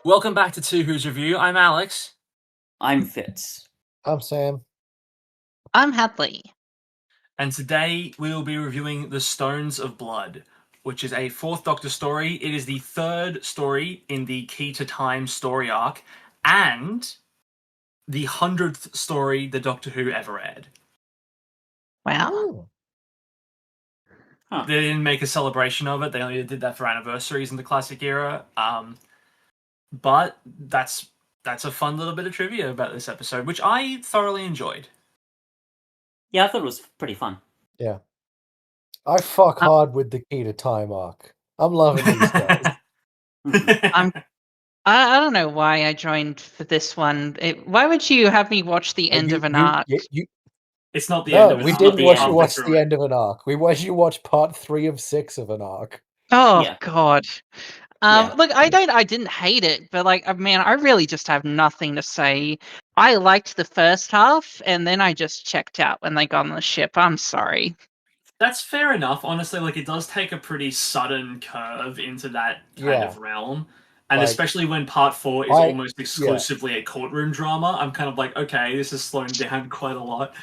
Welcome back to Two Who's Review. I'm Alex, I'm Fitz. I'm Sam. I'm Hadley. and today we will be reviewing The Stones of Blood, which is a Fourth Doctor story. It is the third story in the Key to Time story arc, and the 100th story the Doctor Who ever aired. Wow. Ooh. Huh. They didn't make a celebration of it, they only did that for anniversaries in the classic era. But that's a fun little bit of trivia about this episode, which I thoroughly enjoyed. Yeah, I thought it was pretty fun. Yeah. I fuck hard with the Key to Time arc. I'm loving these guys. I don't know why I joined for this one. Why would you have me watch the end of an arc? It's not the end of an we arc. didn't watch you watch the end of an arc. We watched you watch part 3 of 6 of an arc. Oh Yeah. God. Yeah. Look, I didn't hate it, but man, I really just have nothing to say. I liked the first half, and then I just checked out when they got on the ship. I'm sorry. That's fair enough. Honestly, it does take a pretty sudden curve into that kind of realm. And especially when part 4 is almost exclusively a courtroom drama, I'm kind of like, okay, this is slowing down quite a lot.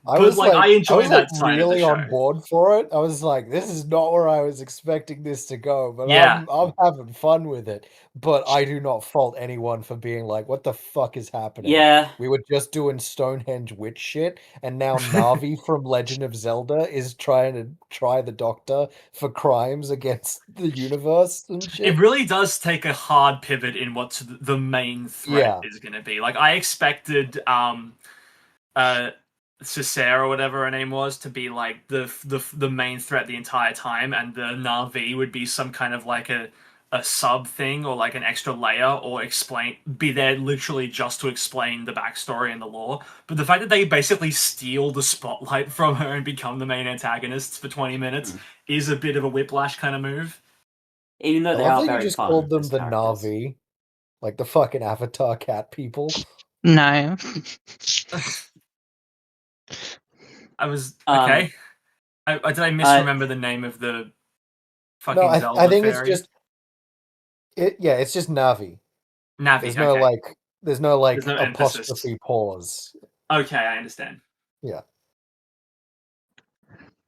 I enjoy that side really of the show. on board for it. I was like, this is not where I was expecting this to go, but Yeah. I'm having fun with it. But I do not fault anyone for being like, what the fuck is happening? Yeah. We were just doing Stonehenge witch shit, and now Navi from Legend of Zelda is trying to try the Doctor for crimes against the universe and shit. It really does take a hard pivot in what the main threat is going to be. I expected Cicera or whatever her name was to be the main threat the entire time, and the Na'vi would be some kind of a sub thing or an extra layer, or be there literally just to explain the backstory and the lore. But the fact that they basically steal the spotlight from her and become the main antagonists for 20 minutes is a bit of a whiplash kind of move. Even though they are very you just fun. Called them the Na'vi, like the fucking Avatar cat people. No. I was okay. Did I misremember the name of the fucking Zelda I think fairy? it's just it's just Navi. Navi. There's no no apostrophe pause. Okay, I understand. Yeah.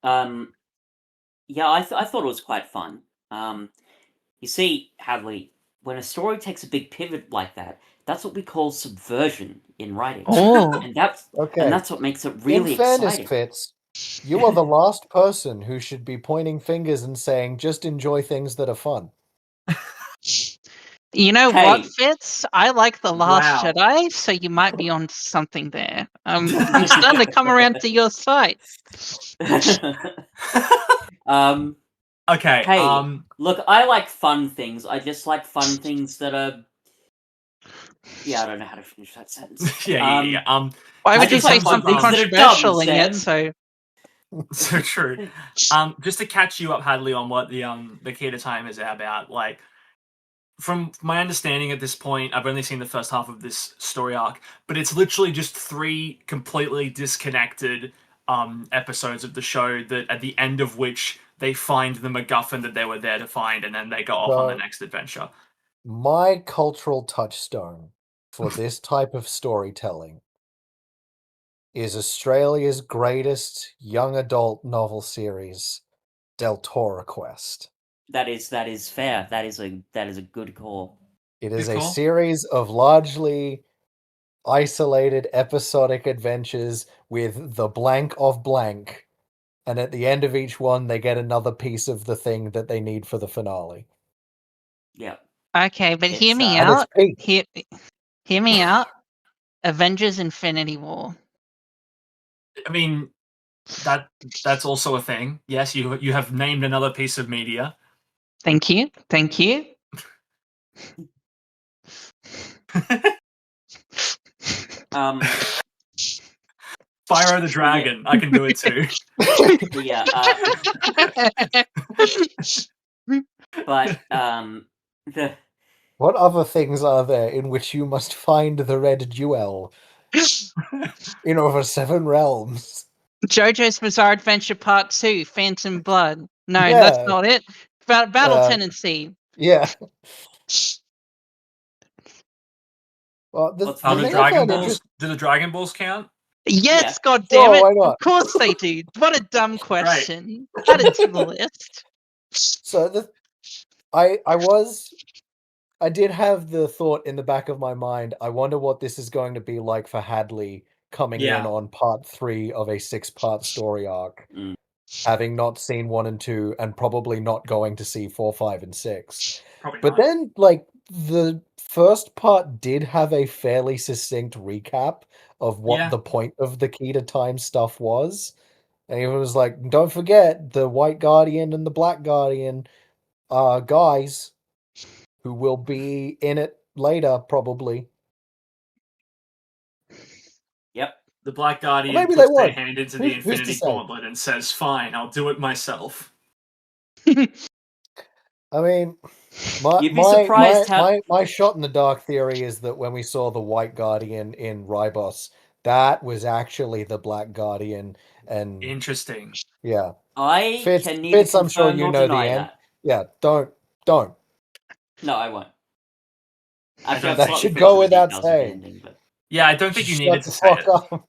Yeah, I thought it was quite fun. You see, Hadley, when a story takes a big pivot like that, that's what we call subversion in writing. Oh. And that's what makes it really in fairness, exciting. Fitz, you are the last person who should be pointing fingers and saying, just enjoy things that are fun. You know what, Fitz? I like The Last Jedi, so you might be on something there. I'm starting to come around to your side. Okay. Hey, look, I like fun things. I just like fun things that are. Yeah, I don't know how to finish that sentence. Yeah. Why would you say something controversial in it? So true. Just to catch you up, Hadley, on what the Key to Time is about. From my understanding at this point, I've only seen the first half of this story arc, but it's literally just 3 completely disconnected episodes of the show, that at the end of which they find the MacGuffin that they were there to find, and then they go off on the next adventure. My cultural touchstone for this type of storytelling is Australia's greatest young adult novel series, Deltora Quest. That is fair. That is a good call. It is a series of largely isolated episodic adventures with the blank of blank, and at the end of each one they get another piece of the thing that they need for the finale. Yeah. Okay, but hear me out. Hear me out. Avengers Infinity War. I mean, that's also a thing. Yes, you have named another piece of media. Thank you. Spyro the Dragon. I can do it too. Yeah. But what other things are there in which you must find the red jewel in over 7 realms? JoJo's Bizarre Adventure Part 2, Phantom Blood. No, that's not it. Battle Tendency. Yeah. Well, What's the Are funny the thing I Dragon find Balls? interesting. Do the Dragon Balls count? Yes, Yeah. god Sure, damn it! why Of not? course they do. What a dumb question. Add it to the list. So I did have the thought in the back of my mind. I wonder what this is going to be like for Hadley coming in Yeah. on part 3 of a 6-part story arc, Mm. having not seen 1 and 2, and probably not going to see 4, 5, and 6. Probably But not. then, like, the first part did have a fairly succinct recap of what Yeah. the point of the key to time stuff was. And he was like, don't forget, the White Guardian and the Black Guardian are guys who will be in it later, probably. Yep. The Black Or Guardian maybe they puts their won't. hand into the Who's to Infinity say? Gauntlet and says, "Fine, I'll do it myself." I mean, my You'd be my surprised my how. my my shot in the dark theory is that when we saw the White Guardian in Ribos, that was actually the Black Guardian, and Interesting. yeah, I Fitz, can neither I'm sure confirm you nor know the deny end. that. Yeah, don't. No, I won't. I Actually, I've don't That think slightly should forgotten go the without details of the saying. ending, but Yeah, I don't think you Shut needed the to say fuck it. up.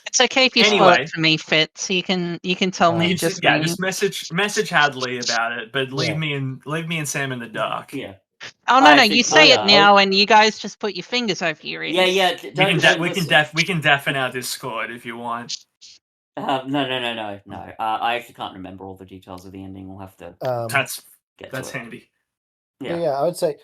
It's okay if you spoil Anyway, it for me, Fitz. You can tell me just me. just message Hadley about it, but leave Yeah. me and Sam in the dark. yeah. Oh I no, actually you can't. say it now, and you guys just put your fingers over your ears. Yeah. Don't listen. We can deafen our Discord if you want. No. I actually can't remember all the details of the ending. We'll have to That's get to it. handy. But Yeah. yeah, I would say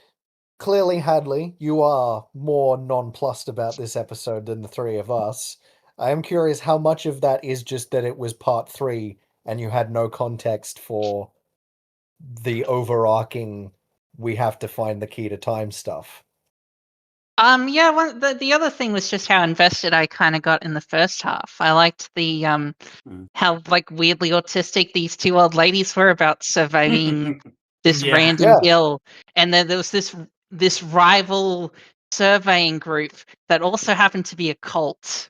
clearly, Hadley, you are more nonplussed about this episode than the three of us. I am curious how much of that is just that it was part 3 and you had no context for the overarching we have to find the key to time stuff. Yeah, the other thing was just how invested I kind of got in the first half. I liked the how like weirdly autistic these two old ladies were about surveying this Yeah. random Yeah. hill, and then there was this rival surveying group that also happened to be a cult,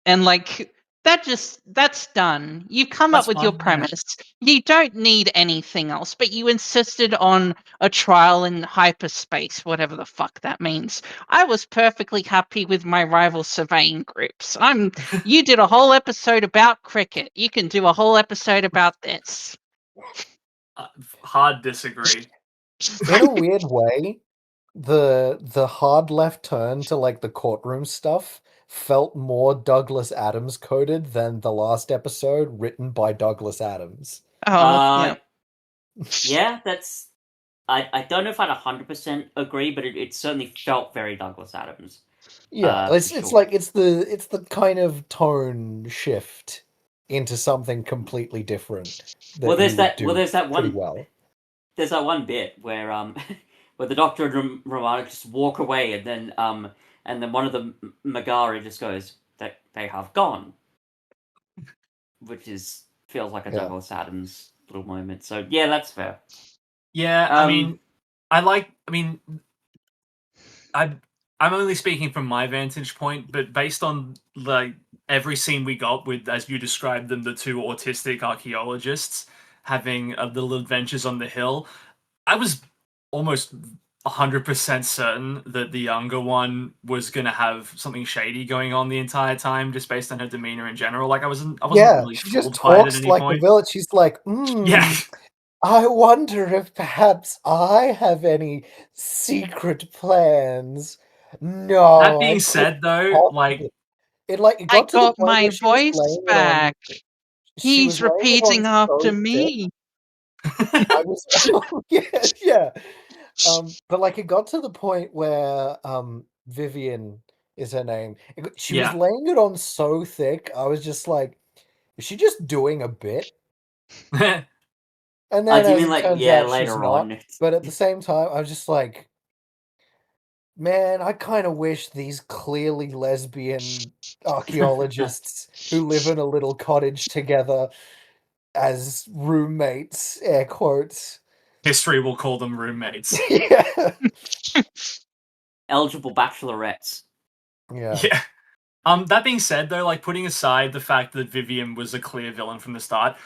and like that's done. You've come That's up with your fine, yeah. premise. You don't need anything else, but you insisted on a trial in hyperspace, whatever the fuck that means. I was perfectly happy with my rival surveying groups. You did a whole episode about cricket. You can do a whole episode about this. Hard disagree. In a weird way, the hard left turn to like the courtroom stuff felt more Douglas Adams coded than the last episode written by Douglas Adams. Oh, yeah. Yeah, that's. I don't know if I'd 100% agree, but it certainly felt very Douglas Adams. Yeah, for it's sure. like it's the kind of tone shift into something completely different that Well, there's he would that. do Well, there's that pretty one. well. There's that one bit where where the Doctor and Romana just walk away, and then one of the Megara just goes, they have gone, which feels like a Yeah. Douglas Adams little moment. So yeah, that's fair. Yeah, I mean, I'm only speaking from my vantage point, but based on like every scene we got with, as you described them, the two autistic archaeologists having little adventures on the hill, I was almost 100% certain that the younger one was going to have something shady going on the entire time, just based on her demeanor in general. Like I wasn't really She just fooled by it at talks any like a point. village. She's like, Yeah. I wonder if perhaps I have any secret plans. No. That being I said, though, couldn't like it I got to the got point my where she was voice laying it on. back. She was He's laying it on repeating after so thick. me. I was yeah. But like it got to the point where Vivian is her name. She was Yeah. laying it on so thick. I was just like, is she just doing a bit? And then Do you as mean it like turns out she's later not. on? But at the same time, I was just like, man, I kind of wish these clearly lesbian archaeologists who live in a little cottage together as roommates, air quotes. History will call them roommates. Yeah. Eligible bachelorettes. Yeah. Yeah. That being said, though, like putting aside the fact that Vivian was a clear villain from the start,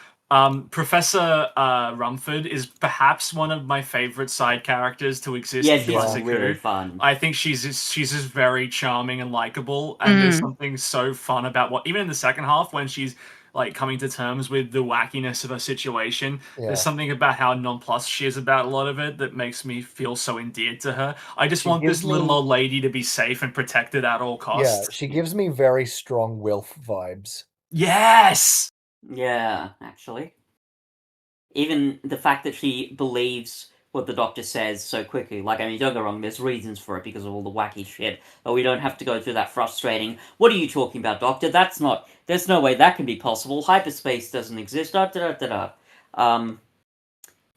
Professor Rumford is perhaps one of my favorite side characters to exist Yeah, in she's Classic really Who. fun. I think she's just very charming and likable, and there's something so fun about what even in the second half when she's like coming to terms with the wackiness of her situation. Yeah. There's something about how nonplussed she is about a lot of it that makes me feel so endeared to her. I just She want gives this little me- old lady to be safe and protected at all Yeah, costs. she gives me very strong Wilf vibes. Yes. Yeah, actually. Even the fact that she believes what the Doctor says so quickly. Like, I mean, don't go wrong, there's reasons for it because of all the wacky shit, but we don't have to go through that frustrating, what are you talking about, Doctor? There's no way that can be possible. Hyperspace doesn't exist, da da da da.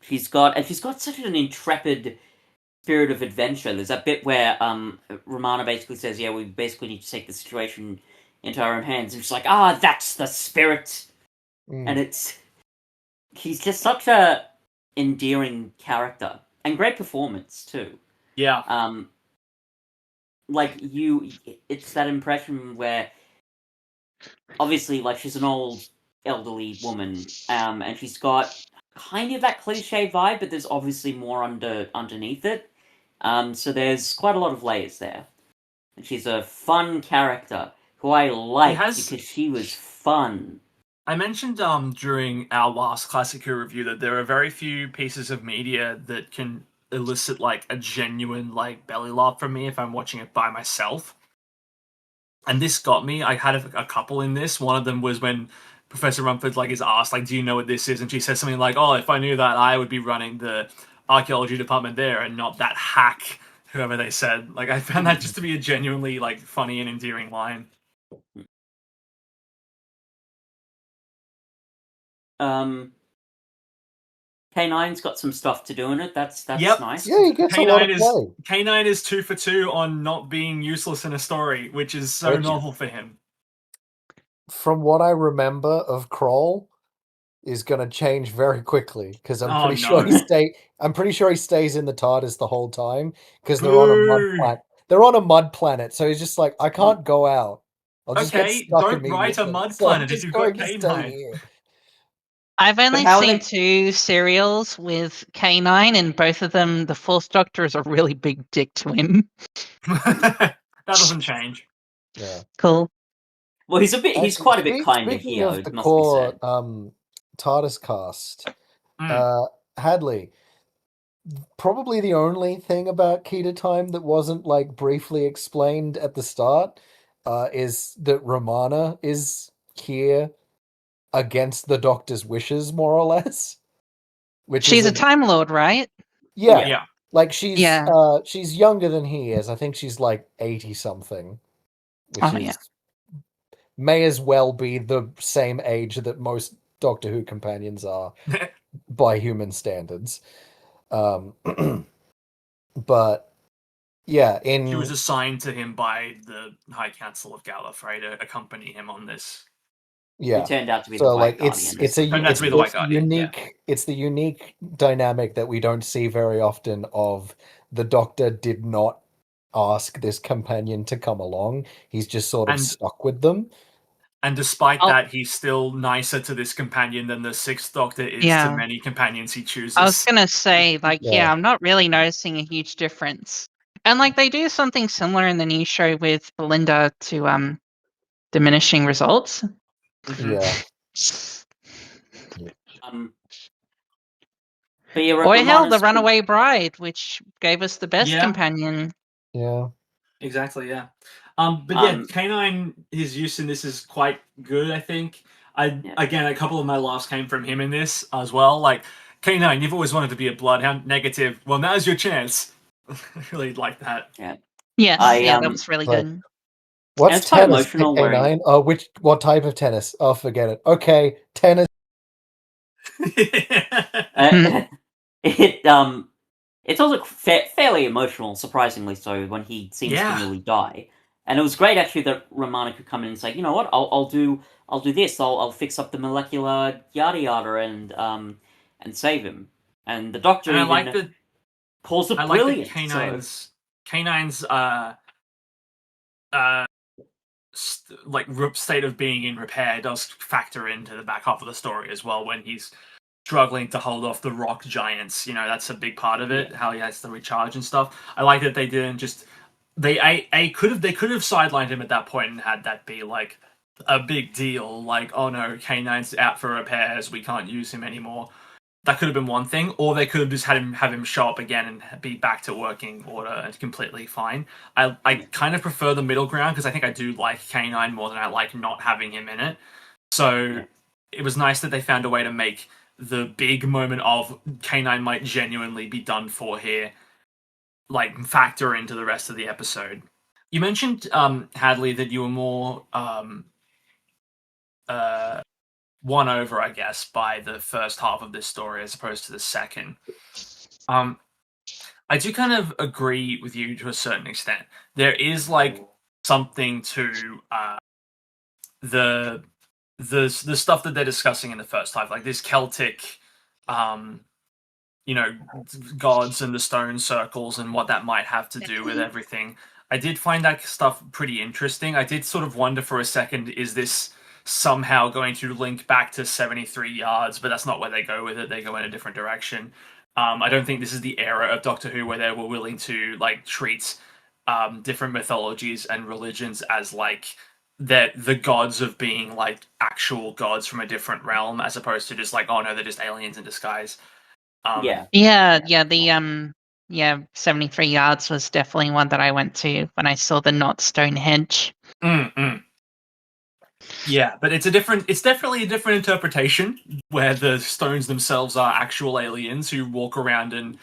She's got such an intrepid spirit of adventure. There's that bit where Romana basically says, yeah, we basically need to take the situation into our own hands. And she's like, that's the spirit. And he's just such a endearing character. And great performance, too. Yeah. It's that impression where, obviously, like, she's an old, elderly woman, and she's got kind of that cliche vibe, but there's obviously more underneath it. So there's quite a lot of layers there. And she's a fun character who I liked because she was fun. I mentioned during our last Classic Who review that there are very few pieces of media that can elicit like a genuine like belly laugh from me if I'm watching it by myself. And this got me. I had a couple in this. One of them was when Professor Rumford like is asked like, "Do you know what this is?" And she says something like, "Oh, if I knew that, I would be running the archaeology department there, and not that hack." Whoever they said. Like, I found that just to be a genuinely like funny and endearing line. K9's got some stuff to do in it. That's Yep. nice. Yeah, he gets a lot of play. K9 is 2 for 2 on not being useless in a story, which is so novel for him. From what I remember of Kroll, is going to change very quickly because I'm pretty sure he stays in the TARDIS the whole time because they're on a mud planet. They're on a mud planet, so he's just like, I can't go out. I'll just get stuck don't immediately. write a mud So I'm planet if just you've going got to stay K9. here. I've only how are seen they- 2 serials with K9, and both of them, the Fourth Doctor is a really big dick to him. That doesn't change. Yeah. Cool. Well, he's quite a bit kinder Speaking here, of it the must be core said. TARDIS cast, Hadley, probably the only thing about Key to Time that wasn't like briefly explained at the start is that Romana is here against the Doctor's wishes, more or less. Which She's is a Time Lord, right? yeah. Like she's Yeah. she's younger than he is. I think she's like 80 something, which may as well be the same age that most Doctor Who companions are by human standards. But yeah, she was assigned to him by the High Council of Gallifrey to accompany him on this. Yeah, he turned out to be the White Guardian. It's the unique dynamic that we don't see very often. Of the Doctor did not ask this companion to come along; he's just sort of stuck with them. And despite that, he's still nicer to this companion than the Sixth Doctor is to many companions he chooses. I was gonna say, like, I'm not really noticing a huge difference. And like they do something similar in the new show with Belinda to diminishing results. Yeah. But yeah, or hell, the Runaway Bride, which gave us the best companion. Yeah. Exactly, yeah. But yeah, K9, his use in this is quite good, I think. Again, a couple of my laughs came from him in this as well. Like, K9, you've always wanted to be a Bloodhound. Negative. Well, now's your chance. I really like that. Yeah. Yes, that was really good. What's tennis, K9? Oh, what type of tennis? Oh, forget it. Okay, tennis. It's also fairly emotional, surprisingly so, when he seems to nearly die. And it was great actually that Romana could come in and say, you know what, I'll do this. I'll fix up the molecular yada yada and save him. And the Doctor calls it brilliant. K9's state of being in repair does factor into the back half of the story as well, when he's struggling to hold off the rock giants. That's a big part of it, how he has to recharge and stuff. I like that they didn't just they could have sidelined him at that point and had that be like a big deal, like, oh no, K9's out for repairs, we can't use him anymore. That could have been one thing, or they could have just have him show up again and be back to working order and completely fine. I kind of prefer the middle ground, because I think I do like K9 more than I like not having him in it. So it was nice that they found a way to make the big moment of K9 might genuinely be done for here, like, factor into the rest of the episode. You mentioned, Hadley, that you were more won over, I guess, by the first half of this story as opposed to the second. I do kind of agree with you to a certain extent. There is like something to the stuff that they're discussing in the first half, like this Celtic, gods and the stone circles and what that might have to do with everything. I did find that stuff pretty interesting. I did sort of wonder for a second, is this somehow going to link back to 73 yards, but that's not where they go with it. They go in a different direction. I don't think this is the era of Doctor Who where they were willing to like treat different mythologies and religions as like the gods of being like actual gods from a different realm, as opposed to just like, oh no, they're just aliens in disguise. The 73 yards was definitely one that I went to when I saw the not Stonehenge. Yeah, but it's definitely a different interpretation, where the stones themselves are actual aliens who walk around and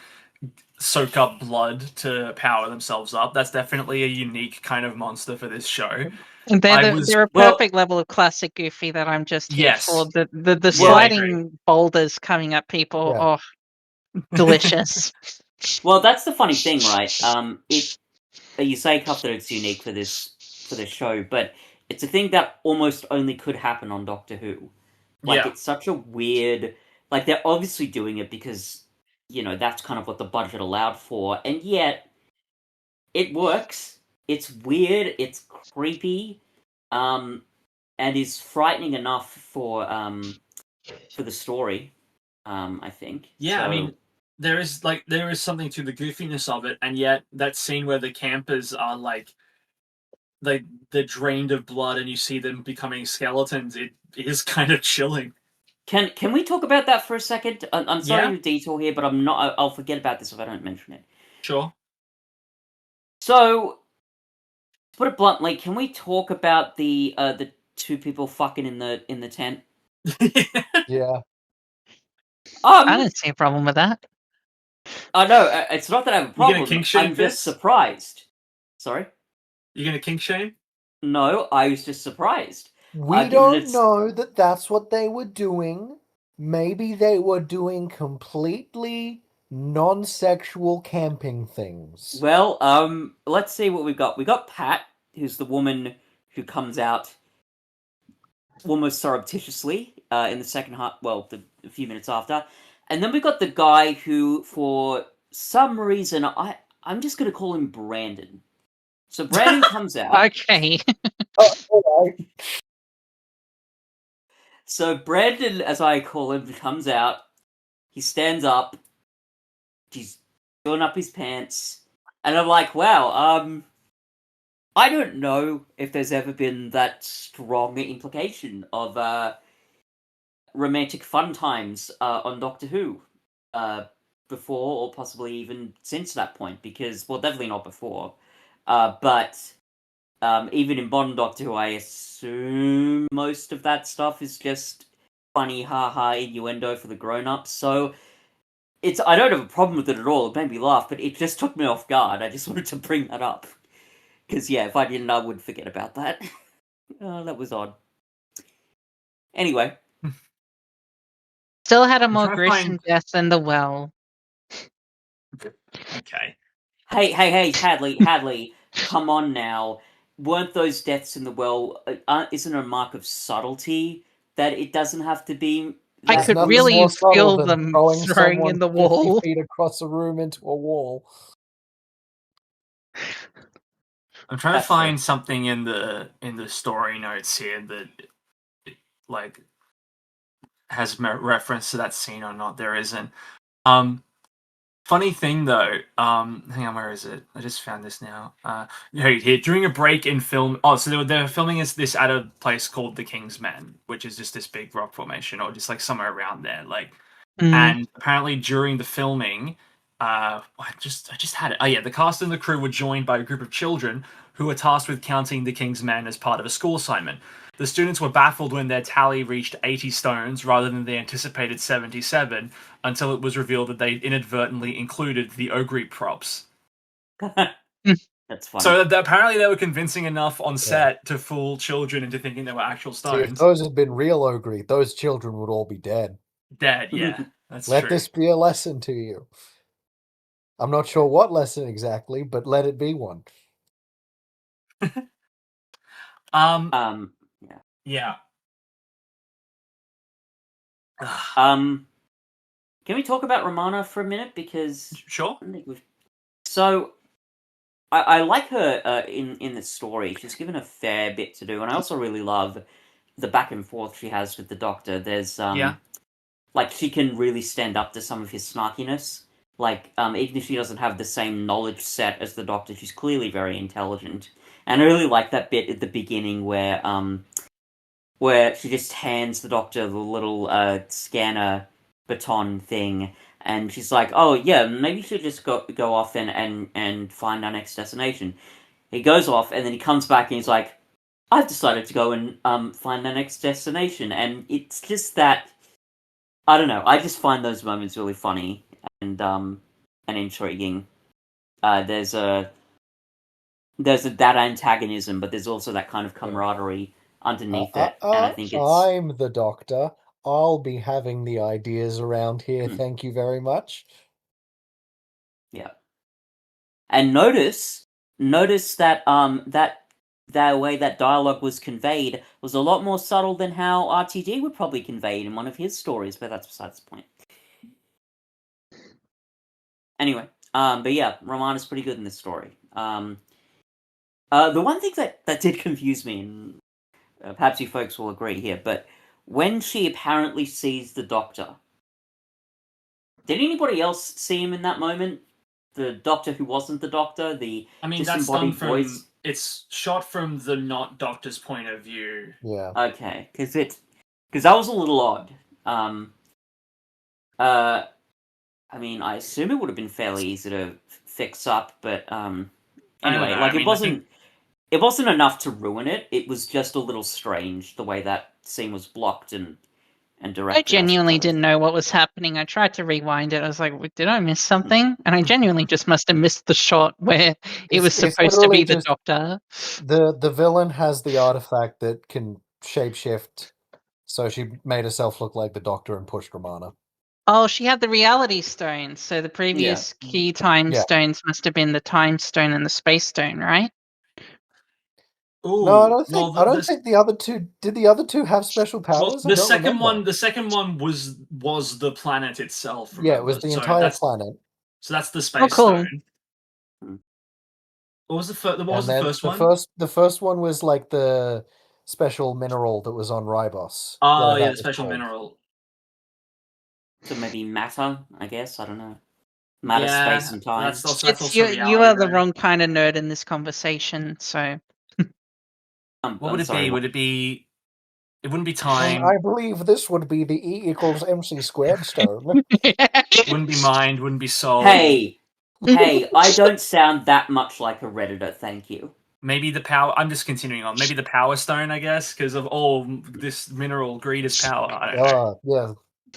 soak up blood to power themselves up. That's definitely a unique kind of monster for this show. They're a perfect level of classic Goofy that I'm just here for. The sliding boulders coming at people. Yeah. Oh, delicious. Well, that's the funny thing, right? You say, Cuff, that it's unique for this show, but it's a thing that almost only could happen on Doctor Who. Like, it's such a weird... Like, they're obviously doing it because, that's kind of what the budget allowed for, and yet, it works. It's weird, it's creepy, and is frightening enough for the story, I think. Yeah, so... I mean, there is something to the goofiness of it, and yet that scene where the campers are like they're drained of blood and you see them becoming skeletons, it is kind of chilling. Can we talk about that for a second? I'm sorry to detour here, but I'll forget about this if I don't mention it. Sure. So, to put it bluntly, can we talk about the two people fucking in the tent? Yeah. I don't see a problem with that. No, it's not that I have a problem. I'm just surprised. Sorry? You gonna kink shame? No, I was just surprised. We don't know that that's what they were doing. Maybe they were doing completely non-sexual camping things. Well, let's see what we've got. We got Pat, who's the woman who comes out almost surreptitiously in the second half, a few minutes after. And then we got the guy who, for some reason, I'm just going to call him Brandon. So Brandon comes out. Okay. So Brandon, as I call him, comes out. He stands up. He's filling up his pants. And I'm like, wow, I don't know if there's ever been that strong implication of romantic fun times on Doctor Who before, or possibly even since that point, because, well, definitely not before. But even in modern Doctor Who, I assume most of that stuff is just funny, ha-ha innuendo for the grown-ups. So I don't have a problem with it at all. It made me laugh, but it just took me off guard. I just wanted to bring that up. Because, if I didn't, I would forget about that. That was odd. Anyway. Still had a more gruesome death than the well. Okay. Hey, Hadley, come on now. Weren't those deaths in the well, isn't it a mark of subtlety that it doesn't have to be... I could really feel them throwing in the wall. 50 feet across a room into a wall. I'm trying to That's true. find something in the story notes here that like has reference to that scene or not. There isn't. Funny thing though, hang on, where is it? I just found this now. Here, during a break in film. Oh, so they were filming this at a place called the King's Men, which is just this big rock formation, or just like somewhere around there. Like, and apparently during the filming, I just had it. Oh yeah, the cast and the crew were joined by a group of children who were tasked with counting the King's Men as part of a school assignment. The students were baffled when their tally reached 80 stones rather than the anticipated 77, until it was revealed that they inadvertently included the Ogre props. That's funny. So apparently they were convincing enough on set to fool children into thinking they were actual See, if stones. those had been real Ogre, those children would all be dead. Dead, yeah. That's Let true. this be a lesson to you. I'm not sure what lesson exactly, but let it be one. Yeah. Can we talk about Romana for a minute? Because Sure. So, I like her in this story. She's given a fair bit to do, and I also really love the back and forth she has with the Doctor. There's like she can really stand up to some of his snarkiness. Like even if she doesn't have the same knowledge set as the Doctor, she's clearly very intelligent. And I really like that bit at the beginning where she just hands the Doctor the little scanner baton thing, and she's like, "Oh yeah, maybe you should just go off and find our next destination." He goes off, and then he comes back, and he's like, "I've decided to go and find our next destination." And it's just that, I don't know. I just find those moments really funny and intriguing. There's that antagonism, but there's also that kind of camaraderie underneath it, and I think it's. I'm the Doctor. I'll be having the ideas around here. Thank you very much. Yeah. And notice that that way that dialogue was conveyed was a lot more subtle than how RTD would probably convey it in one of his stories, but that's besides the point. Anyway, but yeah, Romana's pretty good in this story. The one thing that did confuse me, and perhaps you folks will agree here, but when she apparently sees the Doctor, did anybody else see him in that moment? The Doctor who wasn't the Doctor, that's done from voice. It's shot from the not Doctor's point of view. Yeah. Okay, because that was a little odd. I mean, I assume it would have been fairly easy to fix up, but anyway, it wasn't enough to ruin it. It was just a little strange the way that scene was blocked and directed. I genuinely didn't know what was happening. I tried to rewind it. I was like, did I miss something? And I genuinely just must have missed the shot where it was supposed to be the Doctor. The villain has the artifact that can shapeshift, so she made herself look like the Doctor and pushed Romana. Oh, she had the reality stone, so the previous key time stones must have been the time stone and the space stone, right? Ooh, no, I don't think the other two did. The other two have special powers. Well, the second one was the planet itself. Remember? Yeah, it was the entire planet. So that's the space stone. What was the first? What was the first one? The first one was like the special mineral that was on Ribos. Oh yeah, the special mineral. So maybe matter, I guess. I don't know. Matter, space, and time. That's also you are the wrong kind of nerd in this conversation. So, what would it be? Would it be? It wouldn't be time. I believe this would be the E=mc squared stone. Wouldn't be mind. Wouldn't be soul. Hey, I don't sound that much like a Redditor. Thank you. Maybe the power. I'm just continuing on. Maybe the power stone, I guess, because of all this mineral, greed is power. I don't know. Yeah.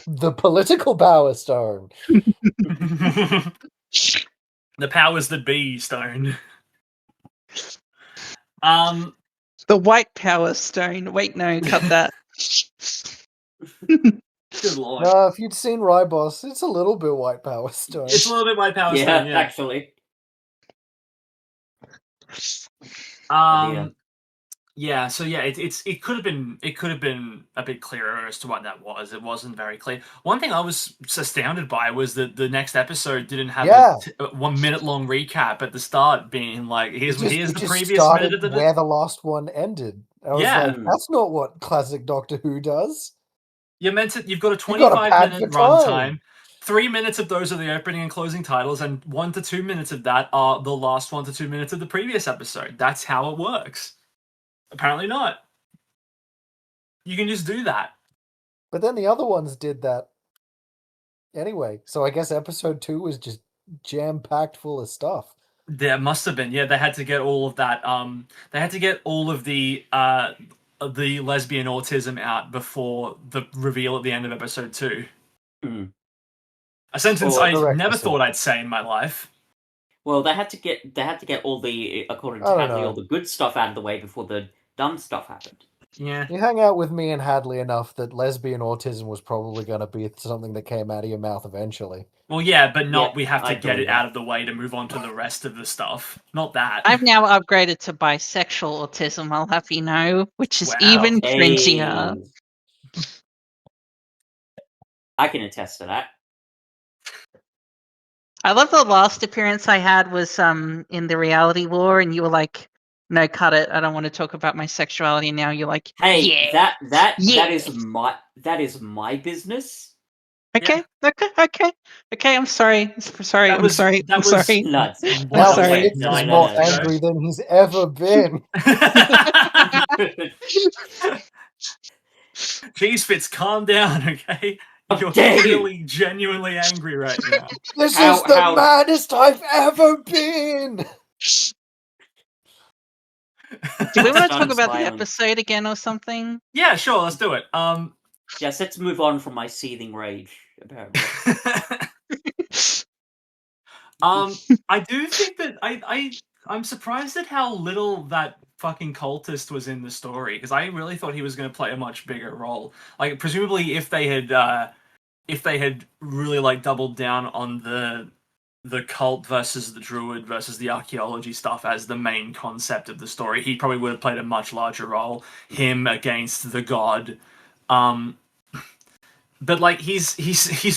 The political power stone. The powers that be stone. The white power stone. Wait, no, cut that. Good lord. No, if you'd seen Ribos, it's a little bit white power stone. It's a little bit white power stone, yeah. Actually. Yeah, so yeah, it could have been a bit clearer as to what that was. It wasn't very clear. One thing I was astounded by was that the next episode didn't have a 1 minute long recap at the start, being like, here's It the just previous started minute of the where the last one ended. I was Yeah. like, that's not what classic Doctor Who does. You've got a You got a 25-minute pad for runtime. time. 3 minutes of those are the opening and closing titles, and 1 to 2 minutes of that are the last 1 to 2 minutes of the previous episode. That's how it works. Apparently not. You can just do that. But then the other ones did that anyway. So I guess episode 2 was just jam-packed full of stuff. There must have been. Yeah, they had to get all of that. They had to get all of the lesbian autism out before the reveal at the end of episode 2. Mm. A sentence I never thought I'd say in my life. Well, they had to get all the, according to Hadley, all the good stuff out of the way before the dumb stuff happened. Yeah. You hang out with me and Hadley enough that lesbian autism was probably going to be something that came out of your mouth eventually. Well, yeah, but not we have to I get it believe out of the way to move on to the rest of the stuff. Not that. I've now upgraded to bisexual autism, I'll have you know, which is Wow. even cringier. Hey. I can attest to that. I love the last appearance I had was in the Reality War, and you were like, "No, cut it! I don't want to talk about my sexuality." And now you're like, Hey, "Yeah, that is my business." Okay, okay. I'm sorry. I'm sorry. Nuts. Now sorry. Fitz is more angry than he's ever been. Jeez, Fitz, calm down, okay? You're really genuinely angry right now. This is the maddest I've ever been. Do we want to talk about the episode again or something? Yeah, sure. Let's do it. Yes, let's move on from my seething rage. Apparently. I do think that I'm surprised at how little that fucking cultist was in the story, because I really thought he was going to play a much bigger role. Like, presumably, if they had really like doubled down on the cult versus the druid versus the archaeology stuff as the main concept of the story, he probably would have played a much larger role. Him against the god. But like he's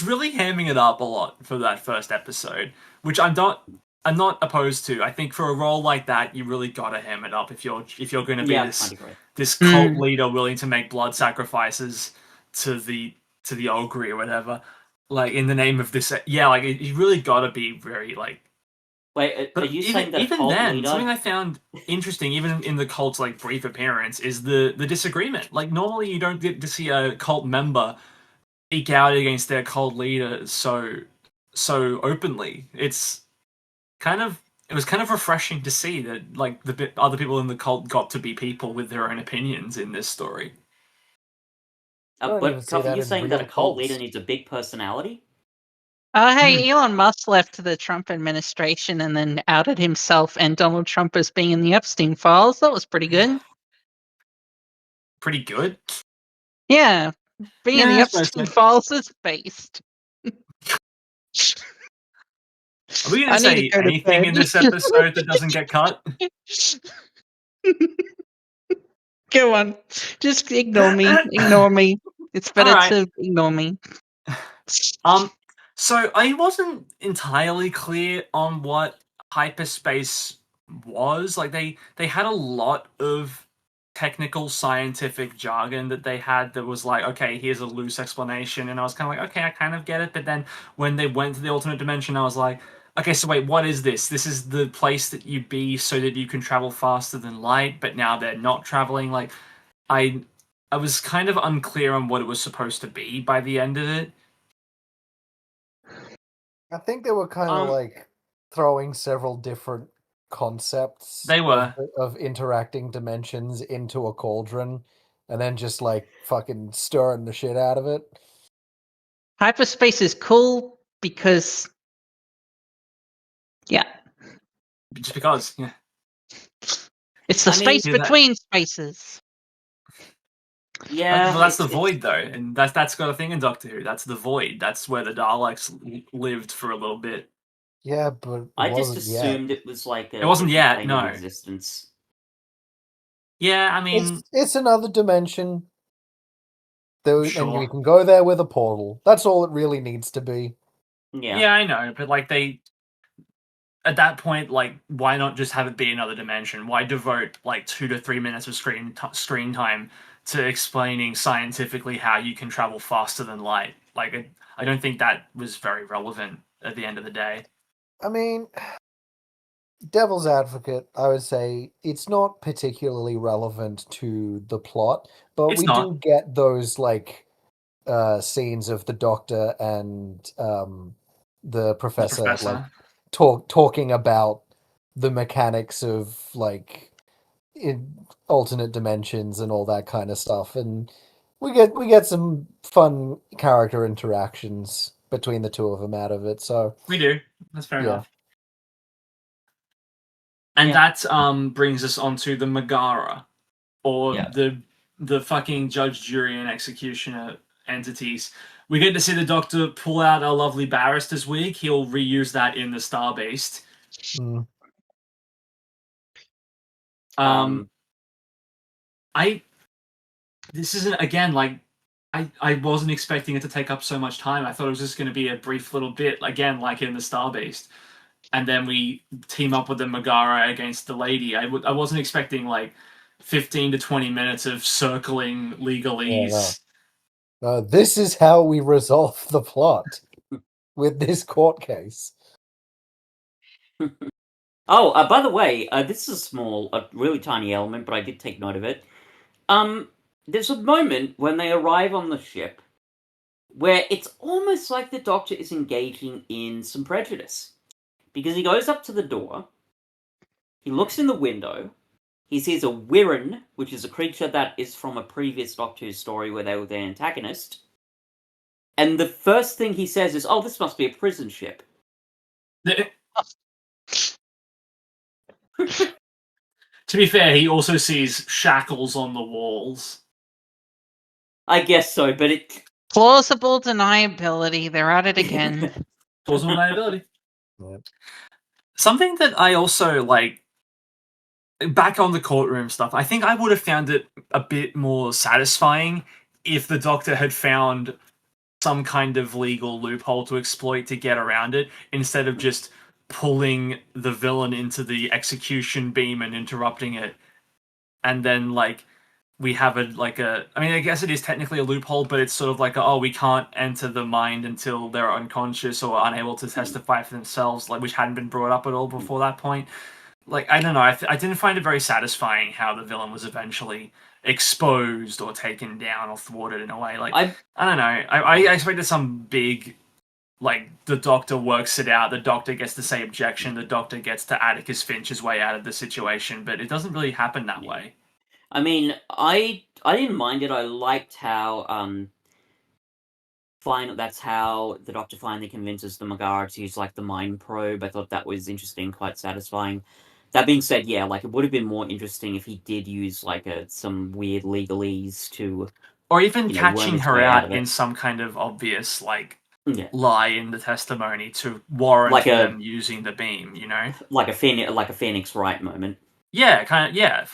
really hamming it up a lot for that first episode, which I'm not opposed to. I think for a role like that, you really gotta ham it up if you're going to be this cult leader willing to make blood sacrifices to the ogre or whatever, like in the name of this. Yeah, like you really gotta be very like. Wait, are you saying that even then, leader... something I found interesting, even in the cult's like brief appearance, is the disagreement. Like normally, you don't get to see a cult member speak out against their cult leader so openly. It was kind of refreshing to see that like the other people in the cult got to be people with their own opinions in this story. But are you saying that a cult leader needs a big personality? Hey, Elon Musk left the Trump administration and then outed himself and Donald Trump as being in the Epstein files. That was pretty good. Pretty good? Yeah. Being in the Epstein files is based. Are we going to say anything in this episode that doesn't get cut? Go on. Just ignore me. Ignore me. It's better to ignore me. So I wasn't entirely clear on what hyperspace was. Like they had a lot of technical scientific jargon that they had that was like, okay, here's a loose explanation, and I was kind of like, okay, I kind of get it. But then when they went to the alternate dimension, I was like, okay, so wait, what is this? This is the place that you be so that you can travel faster than light, but now they're not traveling. Like I was kind of unclear on what it was supposed to be by the end of it. I think they were kind of like throwing several different concepts they were of interacting dimensions into a cauldron and then just like fucking stirring the shit out of it. Hyperspace is cool because just because it's the space between spaces. Yeah, well, that's the void though, and that's got a thing in Doctor Who. That's the void. That's where the Daleks lived for a little bit. Yeah, but I just assumed it was like it wasn't yet. No existence. Yeah, I mean, It's another dimension. And you sure. can go there with a portal. That's all it really needs to be. Yeah, I know, but like at that point, like, why not just have it be another dimension? Why devote like 2 to 3 minutes of screen time to explaining scientifically how you can travel faster than light? Like, I don't think that was very relevant at the end of the day. I mean, devil's advocate, I would say it's not particularly relevant to the plot, but It's we not. do get those like scenes of the Doctor and the The Professor like professor. talking about the mechanics of like in alternate dimensions and all that kind of stuff, and we get some fun character interactions between the two of them out of it. So We do. That's fair yeah. enough. And Yeah. that brings us on to the Megara, or Yeah. the fucking judge, jury, and executioner entities. We get to see the Doctor pull out a lovely barrister's wig. He'll reuse that in the Starbeast. Mm. I this isn't again like I wasn't expecting it to take up so much time. I thought it was just going to be a brief little bit again, like in the Starbeast, and then we team up with the Megara against the lady. I wasn't expecting like 15 to 20 minutes of circling legalese. This is how we resolve the plot with this court case. Oh, by the way, this is a really tiny element, but I did take note of it. There's a moment when they arrive on the ship where it's almost like the Doctor is engaging in some prejudice. Because he goes up to the door, he looks in the window, he sees a Wirren, which is a creature that is from a previous Doctor Who story where they were the antagonist, and the first thing he says is, "Oh, this must be a prison ship." To be fair, he also sees shackles on the walls. I guess so, but it... Plausible deniability. They're at it again. Plausible deniability. Yep. Something that I also like, back on the courtroom stuff, I think I would have found it a bit more satisfying if the Doctor had found some kind of legal loophole to exploit to get around it, instead of just pulling the villain into the execution beam and interrupting it. And then, like, we have I mean, I guess it is technically a loophole, but it's sort of like, we can't enter the mind until they're unconscious or unable to testify for themselves, like, which hadn't been brought up at all before that point. Like, I don't know, I didn't find it very satisfying how the villain was eventually exposed or taken down or thwarted in a way. Like, I don't know, I expected some big, like, the Doctor works it out, the Doctor gets to say objection, the Doctor gets to Atticus Finch his way out of the situation, but it doesn't really happen that way. I mean, I didn't mind it. I liked how that's how the Doctor finally convinces the Megara to use like the mind probe. I thought that was interesting, quite satisfying. That being said, yeah, like it would have been more interesting if he did use like some weird legalese to, or even worm catching his her way out of in it. some kind of obvious Yeah. lie in the testimony to warrant them using the beam, you know? Like a Phoenix Wright moment. Yeah,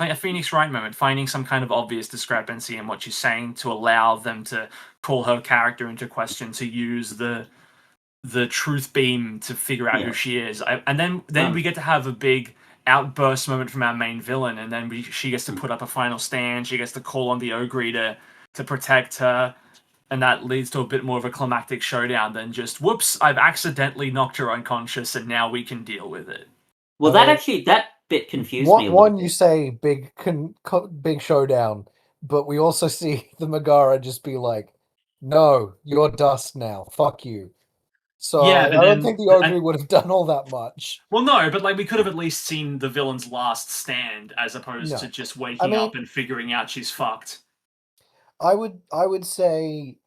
a Phoenix Wright moment, finding some kind of obvious discrepancy in what she's saying to allow them to call her character into question, to use the truth beam to figure out who she is. And then we get to have a big outburst moment from our main villain, and then she gets to put up a final stand, she gets to call on the Ogre to protect her, and that leads to a bit more of a climactic showdown than just, whoops, I've accidentally knocked her unconscious and now we can deal with it. Well, that bit confused me a little One, bit. you say big showdown, but we also see the Megara just be like, no, you're dust now, fuck you. So yeah, I don't think the Ogre would have done all that much. Well, no, but like we could have at least seen the villain's last stand as opposed to just waking up and figuring out she's fucked. I would say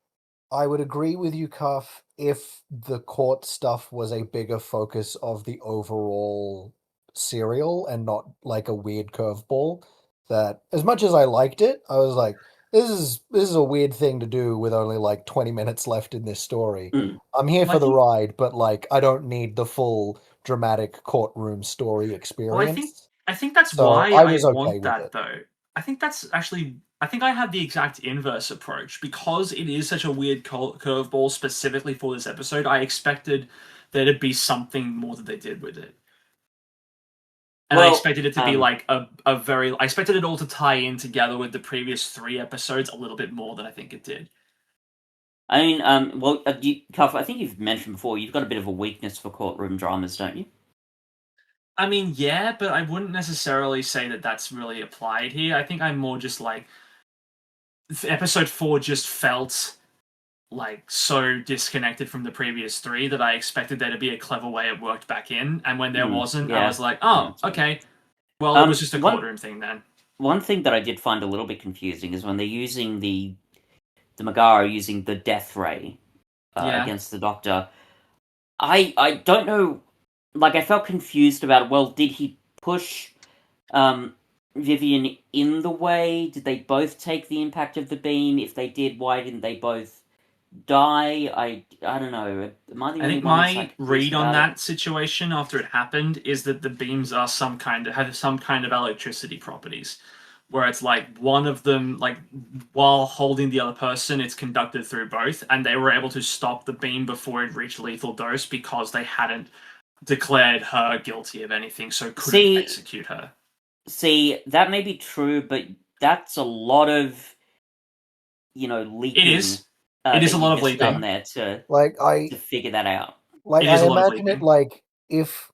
I would agree with you, Cuff, if the court stuff was a bigger focus of the overall serial and not like a weird curveball. That as much as I liked it, I was like, this is a weird thing to do with only like 20 minutes left in this story. I'm here for the ride, but like I don't need the full dramatic courtroom story experience. Well, I think that's why I want that though. I think that's actually. I think I had the exact inverse approach because it is such a weird curveball specifically for this episode. I expected there to be something more that they did with it. And I expected it to be like a very. I expected it all to tie in together with the previous 3 episodes a little bit more than I think it did. I mean, Cuff, I think you've mentioned before you've got a bit of a weakness for courtroom dramas, don't you? I mean, yeah, but I wouldn't necessarily say that that's really applied here. I think I'm more just like episode 4 just felt like so disconnected from the previous 3 that I expected there to be a clever way it worked back in, and when there wasn't, I was like, oh, okay. Well, it was just a courtroom thing then. One thing that I did find a little bit confusing is when they're using the Megara using the death ray against the Doctor. I don't know. Like, I felt confused about, well, did he push Vivian in the way? Did they both take the impact of the beam? If they did, why didn't they both die? I don't know. I think my read on that situation after it happened is that the beams are have some kind of electricity properties, where it's like one of them, like while holding the other person, it's conducted through both, and they were able to stop the beam before it reached lethal dose because they hadn't declared her guilty of anything, so couldn't execute her. See, that may be true, but that's a lot of, leaking. It is. It is a lot of leaking done there to figure that out. Like, I imagine it like if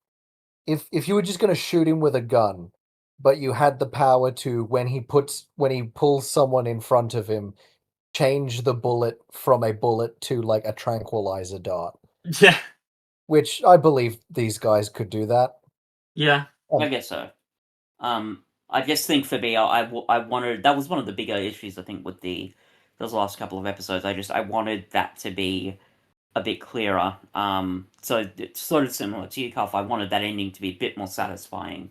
you were just going to shoot him with a gun, but you had the power to, when he pulls someone in front of him, change the bullet from a bullet to like a tranquilizer dart. Yeah. Which I believe these guys could do that. Yeah. I guess so. I just think for me, I wanted, that was one of the bigger issues I think with those last couple of episodes. I wanted that to be a bit clearer. So it's sort of similar to you, Cuff. I wanted that ending to be a bit more satisfying.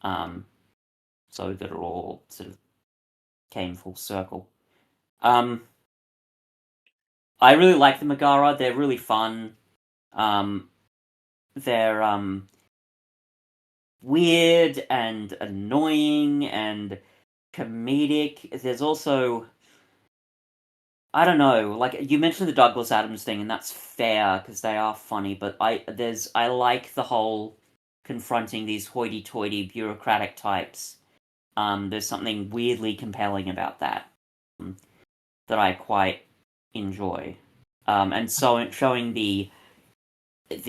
So that it all sort of came full circle. I really like the Megara. They're really fun. They're weird and annoying and comedic. There's also, I don't know, like you mentioned the Douglas Adams thing, and that's fair because they are funny. But I like the whole confronting these hoity-toity bureaucratic types. There's something weirdly compelling about that that I quite enjoy, and so showing the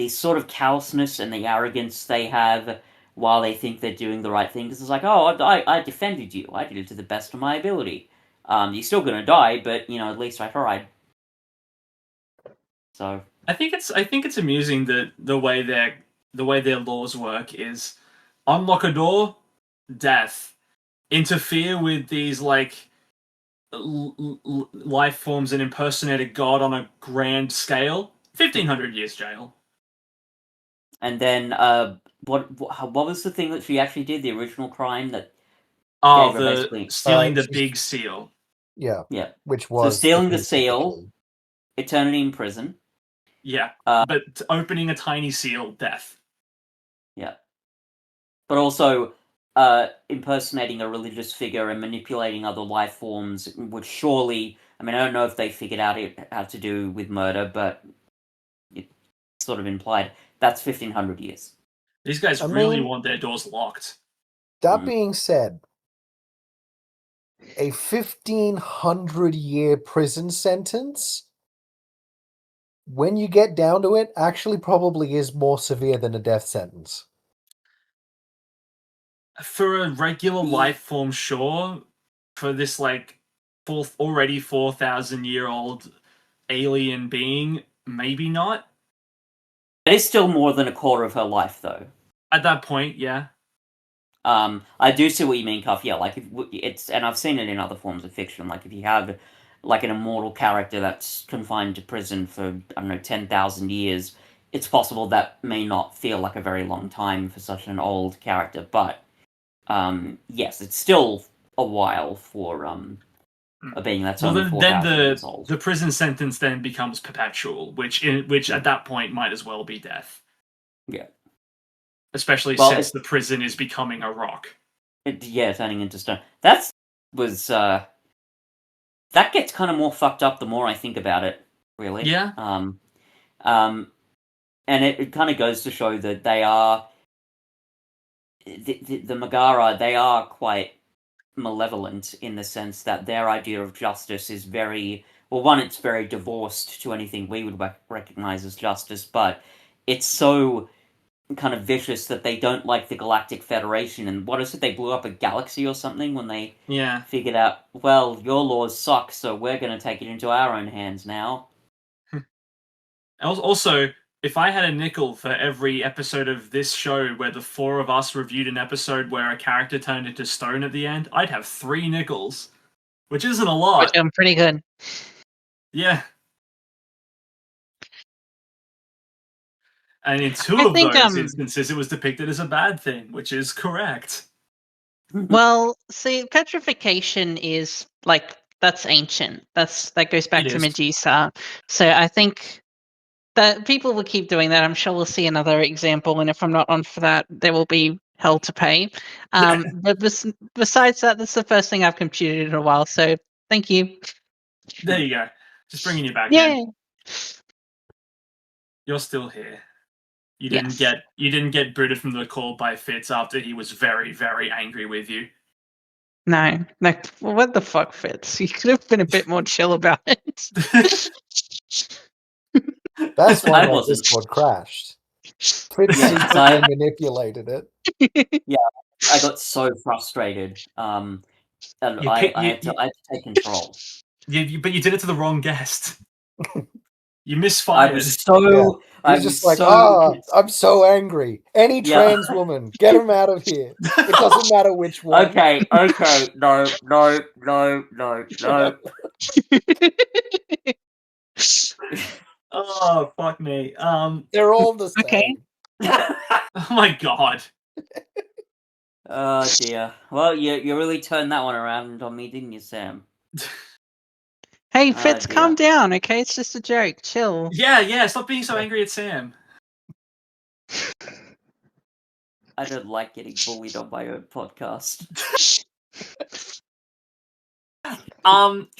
sort of callousness and the arrogance they have while they think they're doing the right thing. Because it's like, oh, I defended you. I did it to the best of my ability. You're still gonna die, but at least I tried. So I think it's amusing that the way their laws work is unlock a door, death, interfere with these like life forms and impersonate a god on a grand scale, 1,500 years jail. And then what was the thing that she actually did? The original crime that stealing the big seal. Yeah. Which so was stealing the seal, eternity in prison. Yeah, but opening a tiny seal, death. Yeah, but also impersonating a religious figure and manipulating other life forms would surely. I mean, I don't know if they figured out it had to do with murder, but it sort of implied that's 1,500 years. These guys really want their doors locked. That being said, a 1,500-year prison sentence, when you get down to it, actually probably is more severe than a death sentence. For a regular life form, sure. For this like already 4,000-year-old alien being, maybe not. It is still more than a quarter of her life, though. At that point, yeah. I do see what you mean, Cuff. Yeah, like and I've seen it in other forms of fiction. Like if you have like an immortal character that's confined to prison for 10,000 years, it's possible that may not feel like a very long time for such an old character. But yes, it's still a while for a being that's only 4,000 years old. The prison sentence then becomes perpetual, which at that point might as well be death. Yeah. Especially since the prison is becoming a rock. Turning into stone. That's was that gets kind of more fucked up the more I think about it. Really, Yeah. and it kind of goes to show that they are the Megara. They are quite malevolent in the sense that their idea of justice is very one. It's very divorced to anything we would recognize as justice, but it's so kind of vicious that they don't like the Galactic Federation. And what is it? They blew up a galaxy or something when they figured out, well, your laws suck, so we're going to take it into our own hands now. Also, if I had a nickel for every episode of this show where the four of us reviewed an episode where a character turned into stone at the end, I'd have 3 nickels, which isn't a lot. Which I'm pretty good. Yeah. And in 2 of those instances, it was depicted as a bad thing, which is correct. Well, see, petrification is like that's ancient. That goes back to Medusa. So I think that people will keep doing that. I'm sure we'll see another example, and if I'm not on for that, there will be hell to pay. But besides that, that's the first thing I've computed in a while. So thank you. There you go. Just bringing you back Yay. in. You're still here. You didn't get booted from the call by Fitz after he was very, very angry with you. No. Well, what the fuck, Fitz? You could have been a bit more chill about it. That's why my Discord crashed. Fitz manipulated it. Yeah, I got so frustrated. And I had to take control. But you did it to the wrong guest. You misfired. I was so. He's just like, I'm so angry. Any trans woman, get him out of here. It doesn't matter which one. Okay, no. Oh, fuck me. They're all the same. Okay. Oh my god. Oh dear. Well, you really turned that one around on me, didn't you, Sam? Hey, Fitz, calm down, okay? It's just a joke. Chill. Yeah. Stop being so angry at Sam. I don't like getting bullied on my own podcast.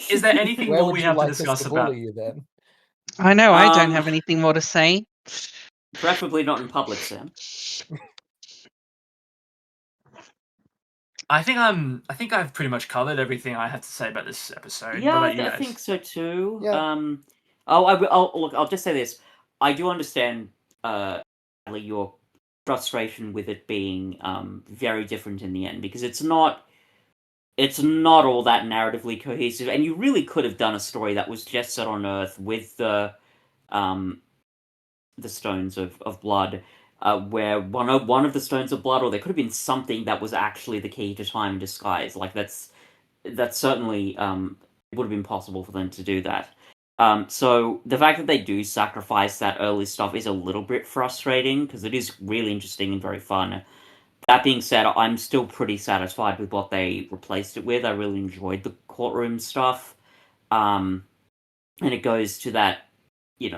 Is there anything more we have to discuss about you then? I know, I don't have anything more to say. Preferably not in public, Sam. I think I've pretty much covered everything I have to say about this episode. Yeah, what about you guys? I think so too. Yeah. I'll just say this. I do understand your frustration with it being very different in the end, because it's not all that narratively cohesive, and you really could have done a story that was just set on Earth with the stones of blood. Where one of the stones of blood, or there could have been something that was actually the key to time in disguise. Like that's certainly it would have been possible for them to do that. So the fact that they do sacrifice that early stuff is a little bit frustrating, because it is really interesting and very fun. That being said, I'm still pretty satisfied with what they replaced it with. I really enjoyed the courtroom stuff, and it goes to that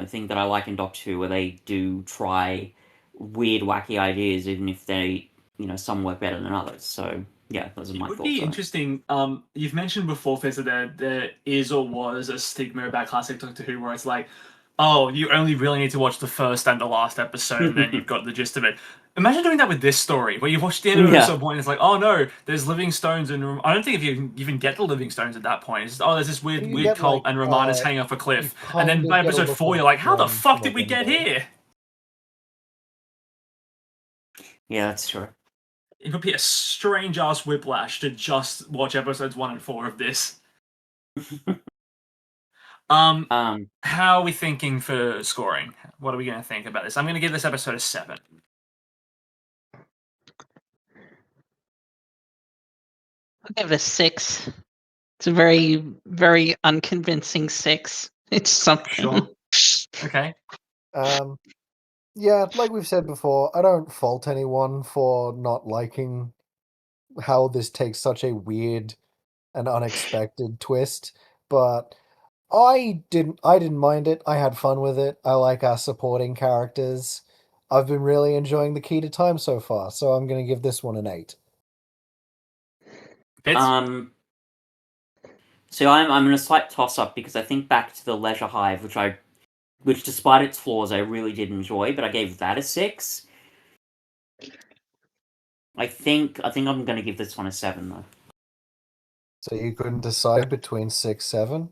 thing that I like in Doctor Who, where they do try weird, wacky ideas, even if they, some work better than others. So, yeah, those are my thoughts. It would be interesting. You've mentioned before, Fizz, that there is or was a stigma about classic Doctor Who where it's like, oh, you only really need to watch the first and the last episode, and then you've got the gist of it. Imagine doing that with this story, where you've watched the end of episode 1, and it's like, oh no, there's living stones, and I don't think if you even get the living stones at that point. It's just, there's this weird cult, and Romana's hanging off a cliff. And then by episode 4, you're like, how the fuck did we get here? Yeah, that's true. It would be a strange ass whiplash to just watch episodes 1 and 4 of this. How are we thinking for scoring? What are we going to think about this? I'm going to give this episode a 7. I'll give it a 6. It's a very, very unconvincing 6. It's something. Sure. Okay. Yeah, like we've said before, I don't fault anyone for not liking how this takes such a weird and unexpected twist, but I didn't mind it. I had fun with it. I like our supporting characters. I've been really enjoying the Key to Time so far, so I'm going to give this one an 8. Fitz? So I'm in a slight toss-up because I think back to the Leisure Hive, which despite its flaws, I really did enjoy, but I gave that a 6. I think I'm going to give this one a 7 though. So you couldn't decide between 6, 7?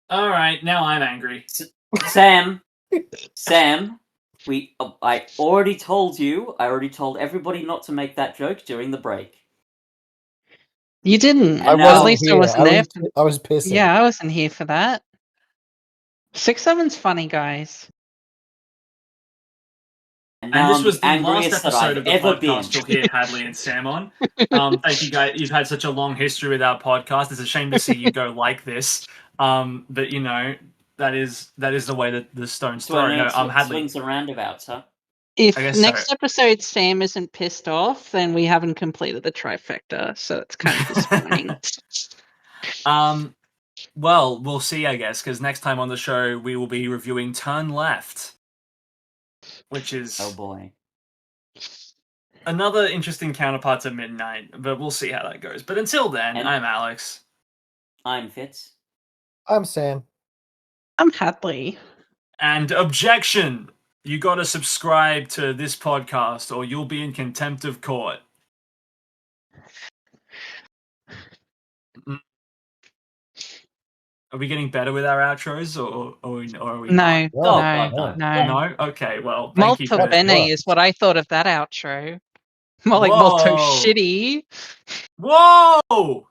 All right, now I'm angry. Sam, I already told everybody not to make that joke during the break. You didn't. And I now- At least I wasn't there. I was pissing. Yeah, I wasn't here for that. 6, 7's funny, guys. And And now this I'm was the the last angriest that episode I've of the ever podcast been. you'll hear Hadley and Sam on. Thank you guys. You've had such a long history with our podcast. It's a shame to see you go like this. But you know, that is the way that the stone's So I thrown. know No, it's Hadley. swings and roundabouts, huh? If I guess next so. episode Sam isn't pissed off, then we haven't completed the trifecta, so it's kind of disappointing. Well, we'll see, I guess, because next time on the show we will be reviewing Turn Left, which is Oh boy. another interesting counterpart to Midnight, but we'll see how that goes. But until then, And- I'm Alex. I'm Fitz. I'm Sam. I'm Hadley. And objection! You gotta subscribe to this podcast or you'll be in contempt of court. Are we getting better with our outros or are we No, not? No, God, no, no. no. No? Okay, well, thank you Molto for bene is what I thought of that outro. More like Whoa. molto shitty. Whoa!